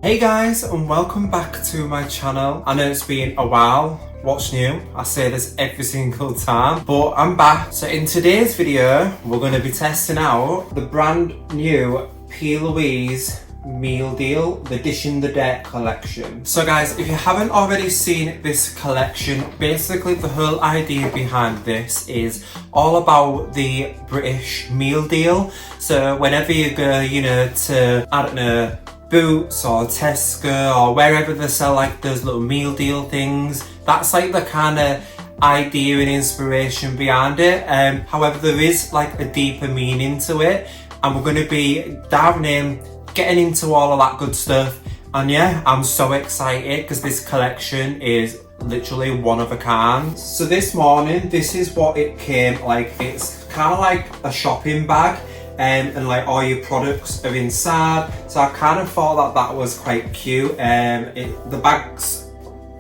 Hey guys, and welcome back to my channel. I know it's been a while. What's new? I say this every single time, but I'm back. So in today's video, we're going to be testing out the brand new Plouise meal deal, the Dishin the Deck collection. So guys, if you haven't already seen this collection, basically the whole idea behind this is all about the British meal deal. So whenever you go, to, I don't know, Boots or Tesco or wherever they sell like those little meal deal things, that's like the kind of idea and inspiration behind it. However, there is like a deeper meaning to it, and we're going to be diving in, getting into all of that good stuff. And yeah, I'm so excited because this collection is literally one of a kind. So this morning, this is what it came like. It's kind of like a shopping bag. And like all your products are inside, so I kind of thought that was quite cute. The bag's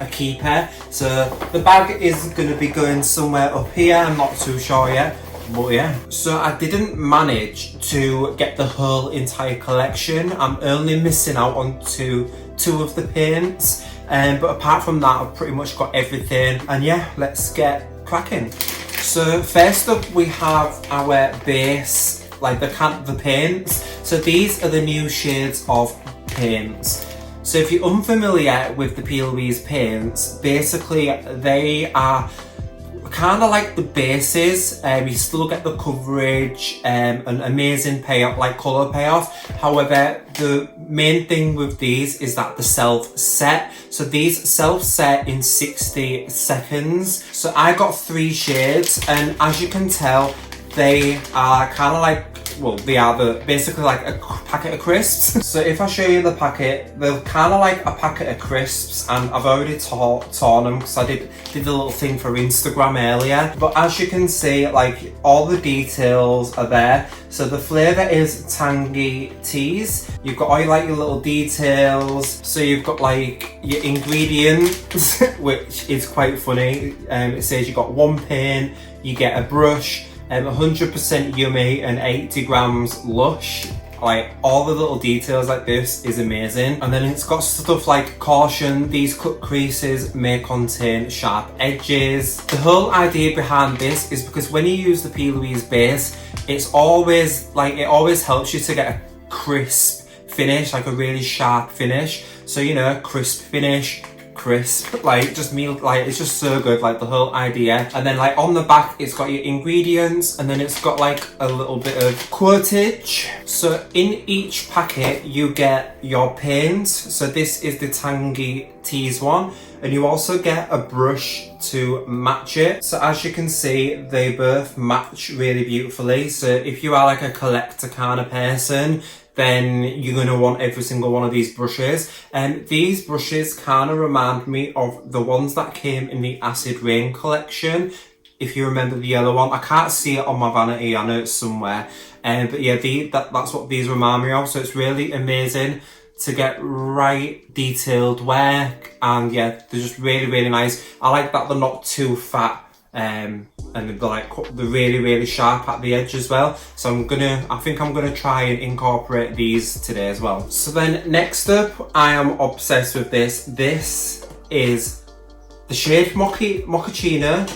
a keeper, so the bag is going to be going somewhere up here. I'm not too sure yet, but yeah. So I didn't manage to get the whole entire collection. I'm only missing out on two of the paints, but apart from that, I've pretty much got everything. And yeah, let's get cracking. So first up, we have our base, like the paints. So these are the new shades of paints. So if you're unfamiliar with the Plouise paints, basically they are kind of like the bases. You still get the coverage, an amazing payoff, like colour payoff. However, the main thing with these is that the self-set. So these self-set in 60 seconds. So I got 3 shades, and as you can tell, they are kind of like, well, they are basically like a packet of crisps. So if I show you the packet, they're kind of like a packet of crisps, and I've already torn them because I did a little thing for Instagram earlier. But as you can see, like all the details are there. So the flavour is tangy teas. You've got all your little details. So you've got like your ingredients, which is quite funny. It says you got 1 paint, you get a brush, 100% yummy and 80 grams lush. Like all the little details like this is amazing. And then it's got stuff like caution, these cut creases may contain sharp edges. The whole idea behind this is because when you use the Plouise base, it's always like, it always helps you to get a crisp finish, like a really sharp finish. So crisp finish, crisp, like just meal, like it's just so good, like the whole idea. And then like on the back, it's got your ingredients, and then it's got like a little bit of quotage. So in each packet you get your paint. So this is the tangy teas one, and you also get a brush to match it. So as you can see, they both match really beautifully. So if you are like a collector kind of person, then you're going to want every single one of these brushes. And these brushes kind of remind me of the ones that came in the Acid Rain collection. If you remember the yellow one, I can't see it on my vanity, I know it's somewhere. But yeah, that's what these remind me of. So it's really amazing to get right detailed work, and yeah, they're just really, really nice. I like that they're not too fat. And they're really sharp at the edge as well. So I think I'm gonna try and incorporate these today as well. So then next up, I am obsessed with this. This is the shade Mochaccino.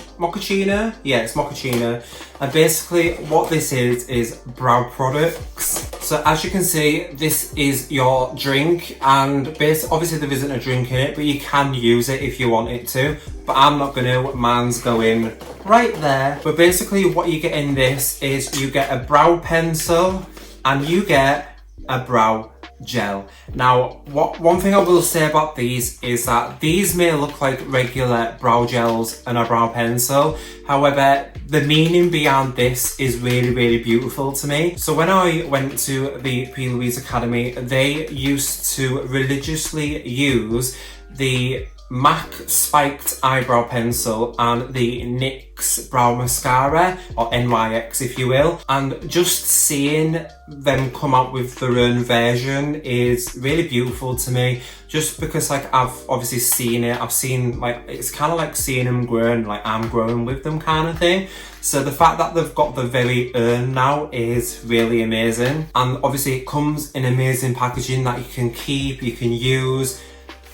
Yeah, it's Mochaccino. And basically what this is brow products. So as you can see, this is your drink, and obviously there isn't a drink in it, but you can use it if you want it to. But I'm not gonna, mine's going right there. But basically what you get in this is you get a brow pencil and you get a brow gel. Now, one thing I will say about these is that these may look like regular brow gels and a brow pencil. However, the meaning behind this is really beautiful to me. So when I went to the Plouise Academy, they used to religiously use the MAC Spiked Eyebrow Pencil and the NYX Brow Mascara, or NYX if you will. And just seeing them come out with their own version is really beautiful to me. Just because like I've obviously seen it, I've seen like, it's kind of like seeing them growing, like I'm growing with them kind of thing. So the fact that they've got the very own now is really amazing. And obviously it comes in amazing packaging that you can keep, you can use.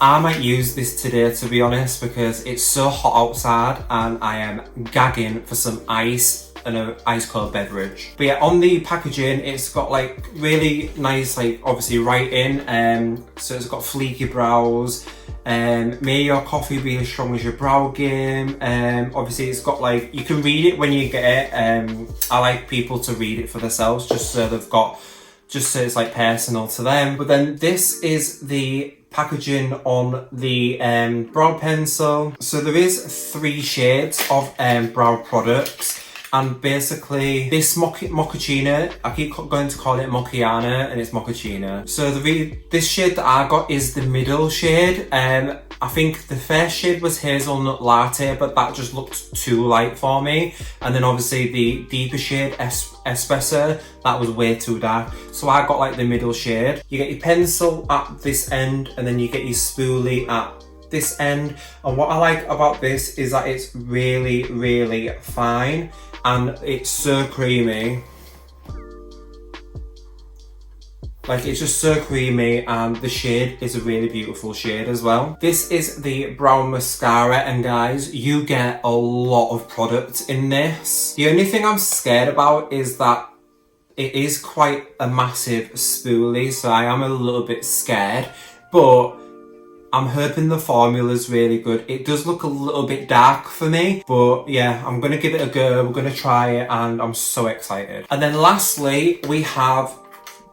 I might use this today to be honest, because it's so hot outside and I am gagging for some ice and an ice cold beverage. But yeah, on the packaging it's got like really nice, like obviously writing, so it's got fleeky brows, may your coffee be as strong as your brow game. Obviously it's got like, you can read it when you get it. I like people to read it for themselves, just so they've got, just so it's like personal to them. But then this is the packaging on the brow pencil. So there is 3 shades of brow products. And basically this mochaccino, I keep going to call it moccano, and it's mochaccino. So this shade that I got is the middle shade. I think the first shade was hazelnut latte, but that just looked too light for me. And then obviously the deeper shade, espresso, that was way too dark. So I got like the middle shade. You get your pencil at this end, and then you get your spoolie at this end. And what I like about this is that it's really, really fine. And it's so creamy. Like, it's just so creamy, and the shade is a really beautiful shade as well. This is the brow mascara, and guys, you get a lot of product in this. The only thing I'm scared about is that it is quite a massive spoolie, so I am a little bit scared, but I'm hoping the formula's really good. It does look a little bit dark for me, but yeah, I'm gonna give it a go. We're gonna try it, and I'm so excited. And then lastly, we have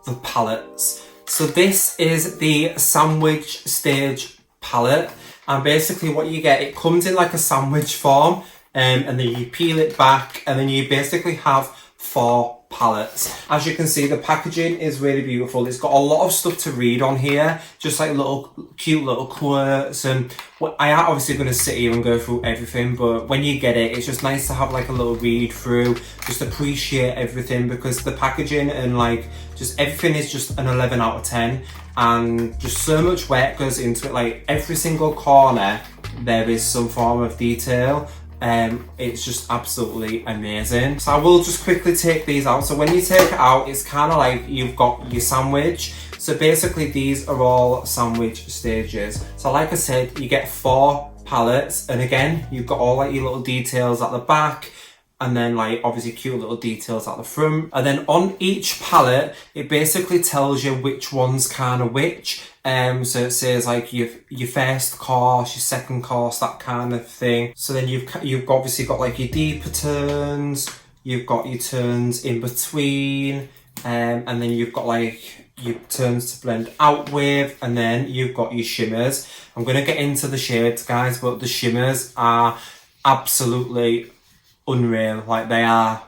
the palettes. So this is the sandwich stage palette, and basically what you get, it comes in like a sandwich form, and then you peel it back, and then you basically have 4 palettes. As you can see, the packaging is really beautiful. It's got a lot of stuff to read on here, just like little cute little quotes, and I am obviously going to sit here and go through everything, but when you get it, it's just nice to have like a little read through, just appreciate everything, because the packaging and like just everything is just an 11 out of 10, and just so much work goes into it. Like every single corner there is some form of detail. It's just absolutely amazing. So I will just quickly take these out. So when you take it out, it's kind of like you've got your sandwich. So basically these are all sandwich stages. So like I said, you get 4 palettes, and again, you've got all like your little details at the back, and then like obviously cute little details at the front. And then on each palette, it basically tells you which one's kind of which. So it says like your first course, your second course, that kind of thing. So then you've obviously got like your deeper turns, you've got your turns in between, and then you've got like your turns to blend out with, and then you've got your shimmers. I'm gonna get into the shades, guys, but the shimmers are absolutely unreal. Like, they are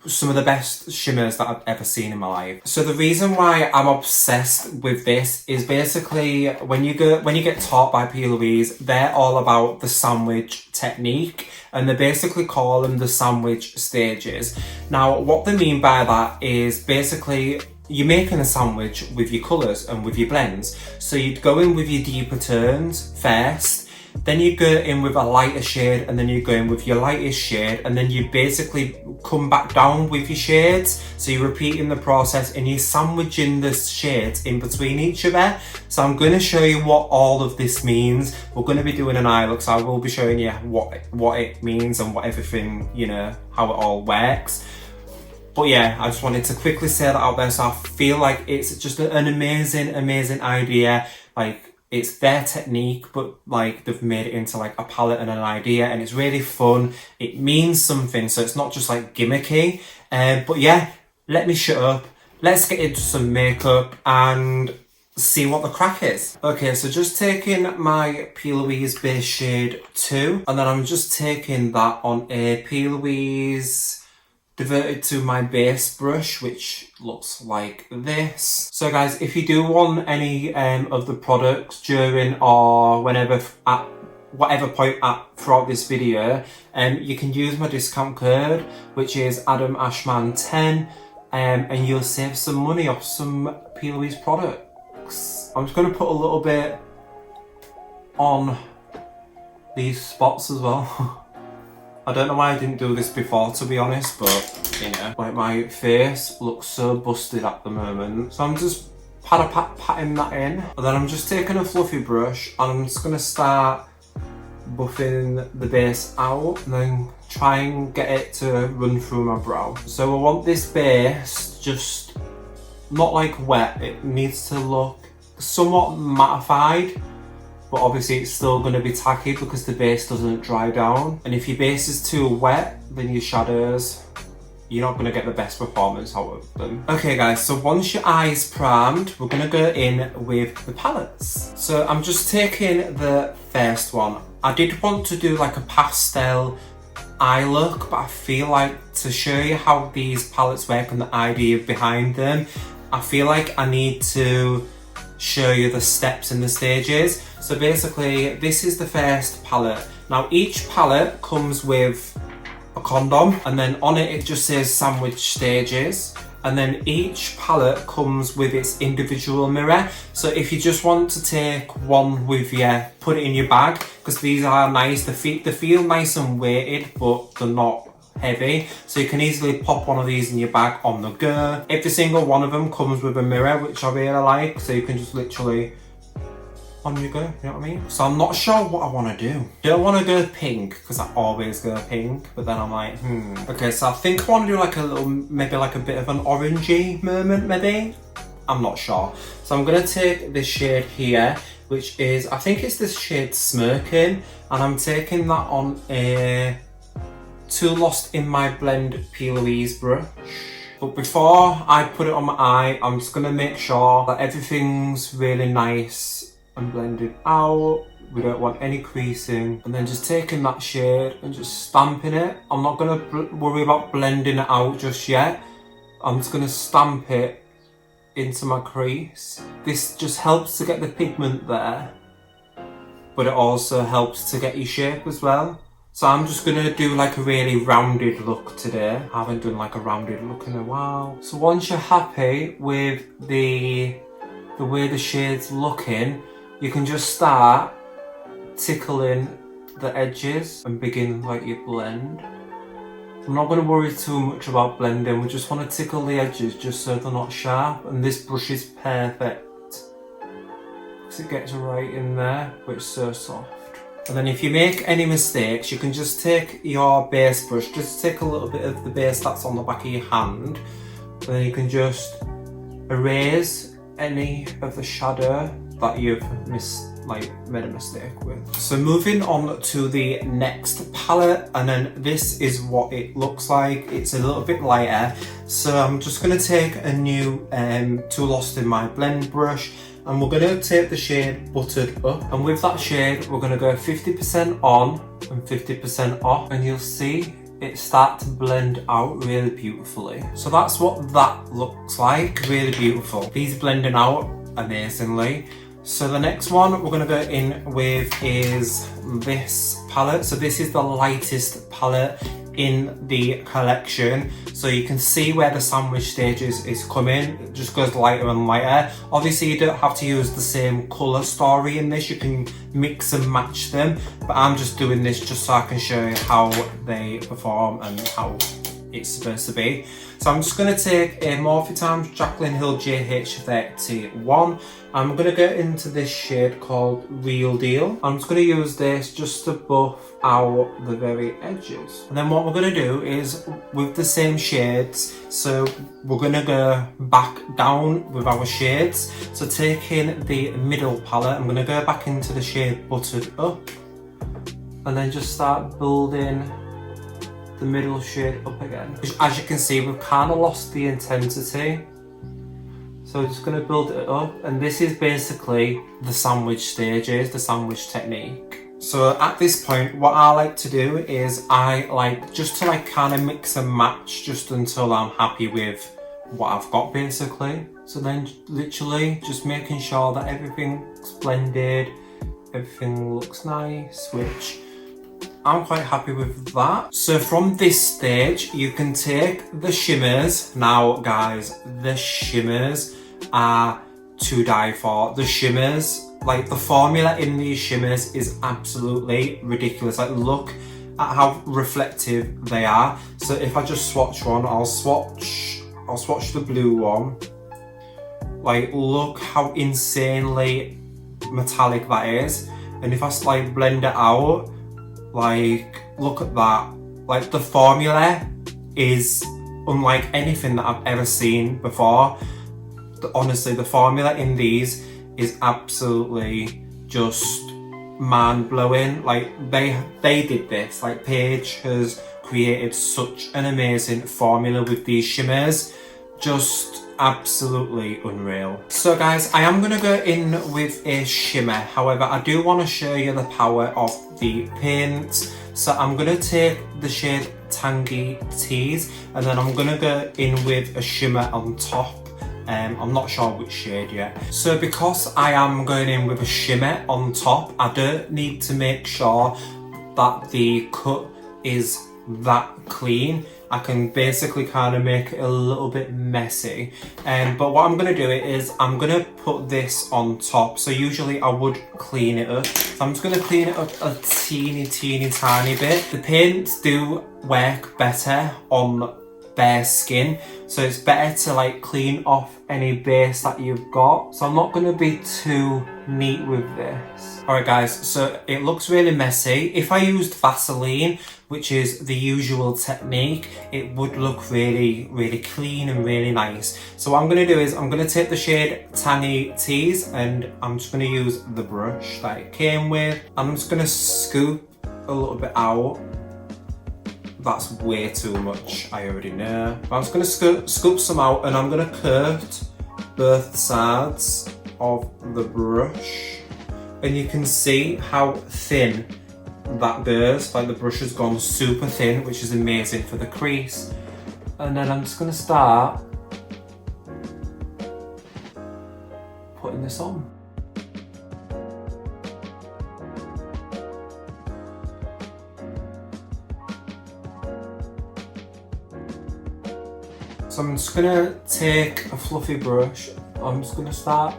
some of the best shimmers that I've ever seen in my life. So the reason why I'm obsessed with this is basically when you get taught by Plouise, they're all about the sandwich technique, and they basically call them the sandwich stages. Now what they mean by that is basically you're making a sandwich with your colours and with your blends. So you'd go in with your deeper tones first, then you go in with a lighter shade, and then you go in with your lightest shade, and then you basically come back down with your shades. So you're repeating the process, and you're sandwiching the shades in between each other. So I'm going to show you what all of this means. We're going to be doing an eye look, so I will be showing you what it means and what everything, you know, how it all works. But yeah, I just wanted to quickly say that out there. So I feel like it's just an amazing, amazing idea. Like, it's their technique, but like they've made it into like a palette and an idea, and it's really fun. It means something, so it's not just like gimmicky. But yeah, let me shut up. Let's get into some makeup and see what the crack is. Okay, so just taking my Plouise base shade 2, and then I'm just taking that on a Plouise diverted to my base brush, which looks like this. So guys, if you do want any of the products during or whenever at whatever point throughout this video, you can use my discount code, which is adamashman10, and you'll save some money off some Plouise products. I'm just going to put a little bit on these spots as well. I don't know why I didn't do this before, to be honest, but you know, like my face looks so busted at the moment. So I'm just patting that in, and then I'm just taking a fluffy brush and I'm just gonna start buffing the base out and then try and get it to run through my brow. So I want this base just not like wet, it needs to look somewhat mattified, but obviously it's still going to be tacky because the base doesn't dry down. And if your base is too wet, then your shadows, you're not going to get the best performance out of them. Okay guys, so once your eye's primed, we're going to go in with the palettes. So I'm just taking the first one. I did want to do like a pastel eye look, but I feel like to show you how these palettes work and the idea behind them, I feel like I need to show you the steps and the stages. So basically, this is the first palette. Now each palette comes with a condom, and then on it just says sandwich stages, and then each palette comes with its individual mirror. So if you just want to take one with you, put it in your bag, because these are nice, they feel nice and weighted, but they're not heavy, so you can easily pop one of these in your bag on the go. Every single one of them comes with a mirror, which I really like, so you can just literally on you go, you know what I mean? So I'm not sure what I want to do. Don't want to go pink, because I always go pink, but then I'm like, okay, so I think I want to do like a little, maybe like a bit of an orangey moment, maybe? I'm not sure. So I'm going to take this shade here, which is, I think it's this shade Smirking, and I'm taking that on a Too Lost in My Blend Plouise brush. But before I put it on my eye, I'm just going to make sure that everything's really nice and blended out. We don't want any creasing. And then just taking that shade and just stamping it. I'm not going to worry about blending it out just yet. I'm just going to stamp it into my crease. This just helps to get the pigment there, but it also helps to get your shape as well. So I'm just going to do like a really rounded look today. I haven't done like a rounded look in a while. So once you're happy with the way the shade's looking, you can just start tickling the edges and begin like your blend. I'm not going to worry too much about blending, we just want to tickle the edges just so they're not sharp, and this brush is perfect because it gets right in there, but it's so soft. And then if you make any mistakes, you can just take your base brush, just take a little bit of the base that's on the back of your hand, and then you can just erase any of the shadow that you've made a mistake with. So moving on to the next palette, and then this is what it looks like. It's a little bit lighter, so I'm just going to take a new Too Lost in My Blend brush, and we're going to take the shade Buttered Up, and with that shade we're going to go 50% on and 50% off, and you'll see it start to blend out really beautifully. So that's what that looks like, really beautiful. These blending out amazingly. So the next one we're going to go in with is this palette. So this is the lightest palette in the collection. So you can see where the sandwich stages is coming. It just goes lighter and lighter. Obviously you don't have to use the same colour story in this. You can mix and match them. But I'm just doing this just so I can show you how they perform and how it's supposed to be. So I'm just going to take a Morphe times Jaclyn Hill JH31. I'm going to go into this shade called Real Deal. I'm just going to use this just to buff out the very edges. And then what we're going to do is with the same shades, so we're going to go back down with our shades. So taking the middle palette, I'm going to go back into the shade Buttered Up, and then just start building the middle shade up again. As you can see, we've kind of lost the intensity, so we're just going to build it up, and this is basically the sandwich stages, the sandwich technique. So at this point, what I like to do is I like just to like kind of mix and match just until I'm happy with what I've got basically. So then literally just making sure that everything's blended, everything looks nice, which I'm quite happy with that. So from this stage, you can take the shimmers. Now guys, the shimmers are to die for. The shimmers, like the formula in these shimmers is absolutely ridiculous. Like look at how reflective they are. So if I just swatch one, I'll swatch the blue one. Like look how insanely metallic that is. And if I like blend it out, like look at that. Like the formula is unlike anything that I've ever seen before. Honestly, the formula in these is absolutely just mind-blowing. Like they did this. Like Paige has created such an amazing formula with these shimmers. Just absolutely unreal. So guys, I am gonna go in with a shimmer. However, I do want to show you the power of the paint. So I'm gonna take the shade Tangy Tease and then I'm gonna go in with a shimmer on top. I'm not sure which shade yet. So because I am going in with a shimmer on top, I don't need to make sure that the cut is that clean. I can basically kind of make it a little bit messy. But what I'm going to do is I'm going to put this on top. So usually I would clean it up. So I'm just going to clean it up a teeny tiny bit. The paints do work better on bare skin, so it's better to like clean off any base that you've got. So I'm not going to be too neat with this. Alright guys, so it looks really messy. If I used Vaseline, which is the usual technique, it would look really clean and really nice. So what I'm going to do is I'm going to take the shade Tangy Tease and I'm just going to use the brush that it came with. I'm just going to scoop a little bit out. That's way too much, I already know. I'm just going to scoop some out and I'm going to coat both sides of the brush. And you can see how thin that goes. Like the brush has gone super thin, which is amazing for the crease. And then I'm just going to start putting this on. So I'm just gonna take a fluffy brush. I'm just gonna start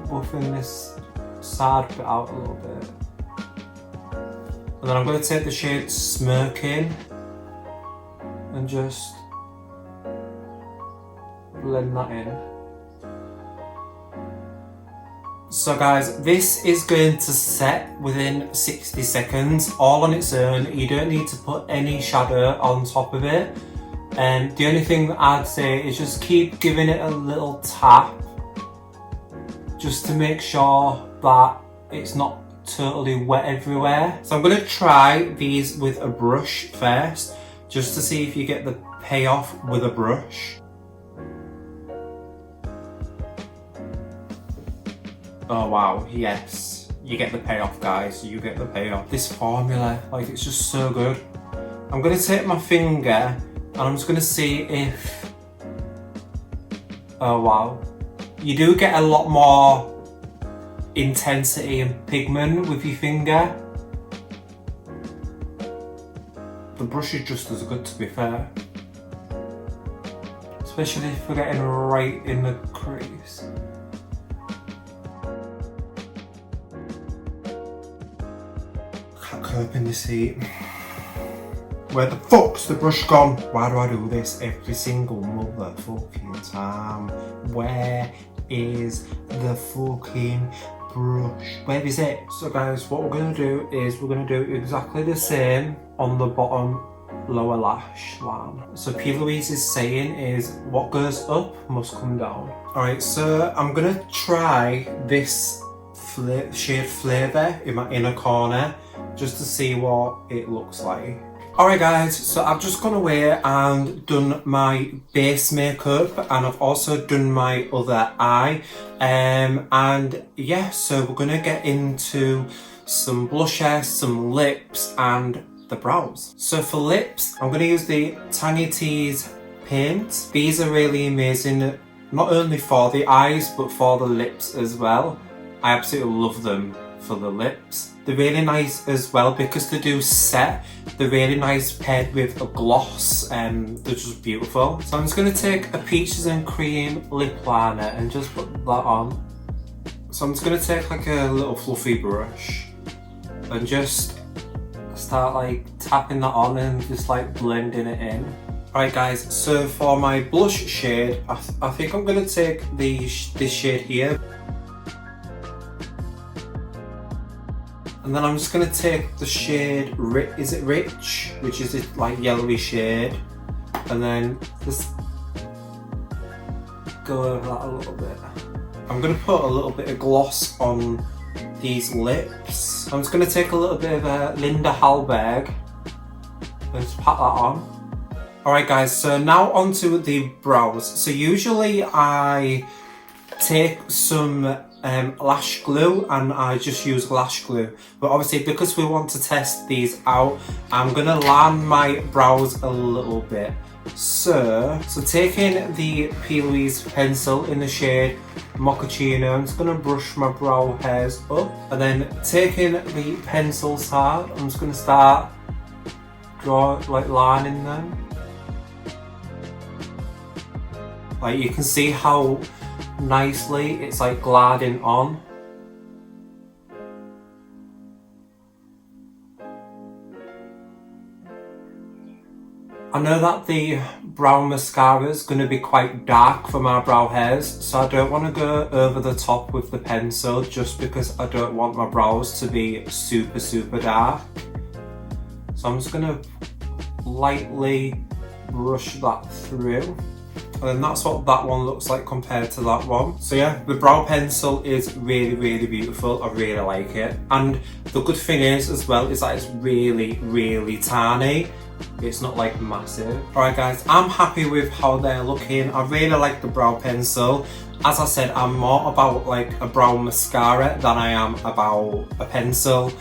buffing this side bit out a little bit. And then I'm gonna take the shade Smirking and just blend that in. So guys, this is going to set within 60 seconds, all on its own. You don't need to put any shadow on top of it. And the only thing that I'd say is just keep giving it a little tap just to make sure that it's not totally wet everywhere. So I'm going to try these with a brush first just to see if you get the payoff with a brush. Oh wow, yes, you get the payoff guys, you get the payoff. This formula, like it's just so good. I'm going to take my finger and I'm just going to see if, oh wow, you do get a lot more intensity and pigment with your finger. The brush is just as good, to be fair. Especially if we're getting right in the crease. Can't cope in this heat. Where the fuck's the brush gone? Why do I do this every single motherfucking time? Where is the fucking brush? Where is it? So guys, what we're going to do is we're going to do exactly the same on the bottom lower lash line. So Plouise is saying is what goes up must come down. Alright, so I'm going to try this shade Flavour in my inner corner just to see what it looks like. Alright guys, so I've just gone away and done my base makeup and I've also done my other eye and yeah, so we're gonna get into some blusher, some lips, and the brows. So for lips, I'm going to use the Tangy Tease paint. These are really amazing, not only for the eyes, but for the lips as well. I absolutely love them for the lips. They're really nice as well because they do set. They're really nice paired with a gloss and they're just beautiful. So I'm just going to take a Peaches and Cream lip liner and just put that on. So I'm just going to take like a little fluffy brush and just start like tapping that on and just like blending it in. Alright guys, so for my blush shade, I think I'm going to take this shade here. And then I'm just going to take the shade, is it Rich? Which is this like yellowy shade. And then just go over that a little bit. I'm going to put a little bit of gloss on these lips. I'm just going to take a little bit of Linda Hallberg and just pat that on. Alright guys, so now onto the brows. So usually I take some lash glue and I just use lash glue, but obviously because we want to test these out, I'm gonna line my brows a little bit. So taking the Plouise pencil in the shade Mochaccino, I'm just gonna brush my brow hairs up, and then taking the pencil side, I'm just gonna start lining them. Like you can see how nicely it's like gliding on. I know that the brow mascara is going to be quite dark for my brow hairs, so I don't want to go over the top with the pencil just because I don't want my brows to be super dark. So I'm just going to lightly brush that through. And then that's what that one looks like compared to that one. So yeah, the brow pencil is really beautiful. I really like it. And the good thing is as well is that it's really tiny. It's not like massive. Alright guys, I'm happy with how they're looking. I really like the brow pencil. As I said, I'm more about like a brow mascara than I am about a pencil.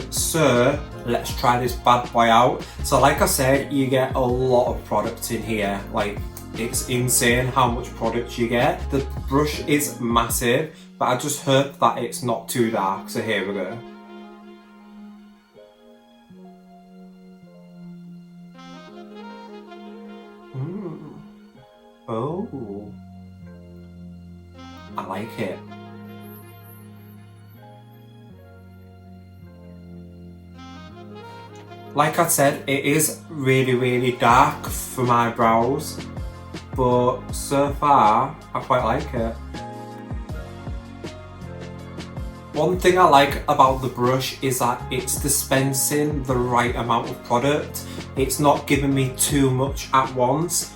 So let's try this bad boy out. So like I said, you get a lot of product in here. Like, it's insane how much product you get. The brush is massive, but I just hope that it's not too dark. So here we go. Oh, I like it. Like I said, it is really dark for my brows, but so far I quite like it. One thing I like about the brush is that it's dispensing the right amount of product. It's not giving me too much at once,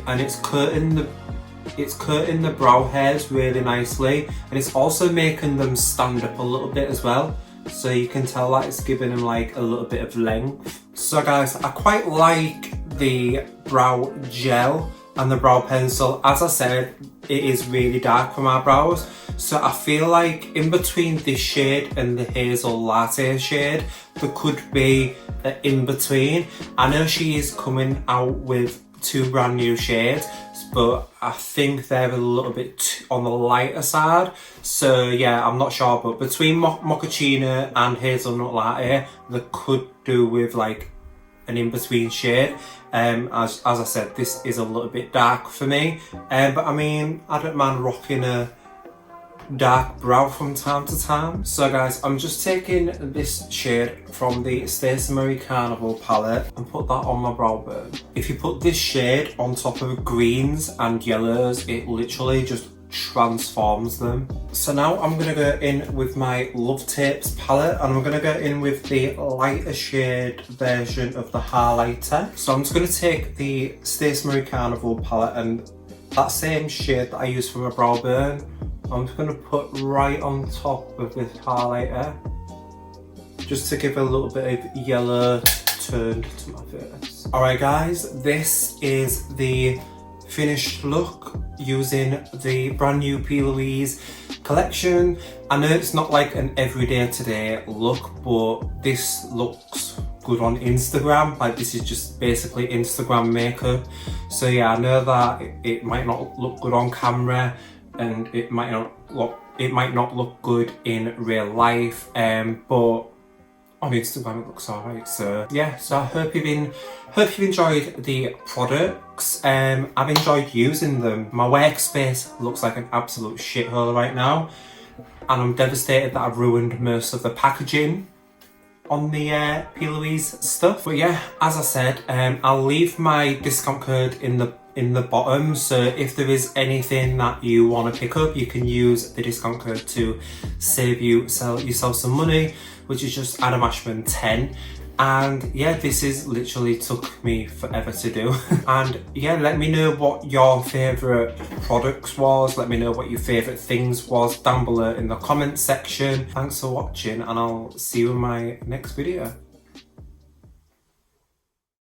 and it's coating the brow hairs really nicely, and it's also making them stand up a little bit as well. So you can tell that it's giving them like a little bit of length. So guys, I quite like the brow gel and the brow pencil. As I said, it is really dark for my brows. So I feel like in between this shade and the Hazel Latte shade, there could be an in between. I know she is coming out with 2 brand new shades, but I think they're a little bit on the lighter side. So yeah, I'm not sure, but between Mochaccino and Hazelnut Latte, they could do with like an in-between shade. As I said, this is a little bit dark for me, but I mean, I don't mind rocking a dark brow from time to time. So guys, I'm just taking this shade from the Stacey Marie Carnival palette and put that on my brow bone. If you put this shade on top of greens and yellows, it literally just transforms them. So now I'm going to go in with my Love Tapes palette, and I'm going to go in with the lighter shade version of the highlighter. So I'm just going to take the Stacey Marie Carnival palette and that same shade that I use for my brow bone, I'm just going to put right on top of this highlighter, just to give a little bit of yellow tone to my face. Alright guys, this is the finished look using the brand new Plouise collection. I know it's not like an everyday today look, but this looks good on Instagram. Like, this is just basically Instagram makeup. So yeah, I know that it might not look good on camera, and it might not look good in real life, but on Instagram it looks alright. So yeah, so I hope you've enjoyed the products. I've enjoyed using them. My workspace looks like an absolute shithole right now, and I'm devastated that I've ruined most of the packaging on the Plouise stuff. But yeah, as I said, I'll leave my discount code in the bottom, so if there is anything that you want to pick up, you can use the discount code to save yourself some money, which is just adamashman 10. And yeah, this is literally took me forever to do. And yeah, let me know what your favourite products was, let me know what your favourite things was down below in the comment section. Thanks for watching, and I'll see you in my next video.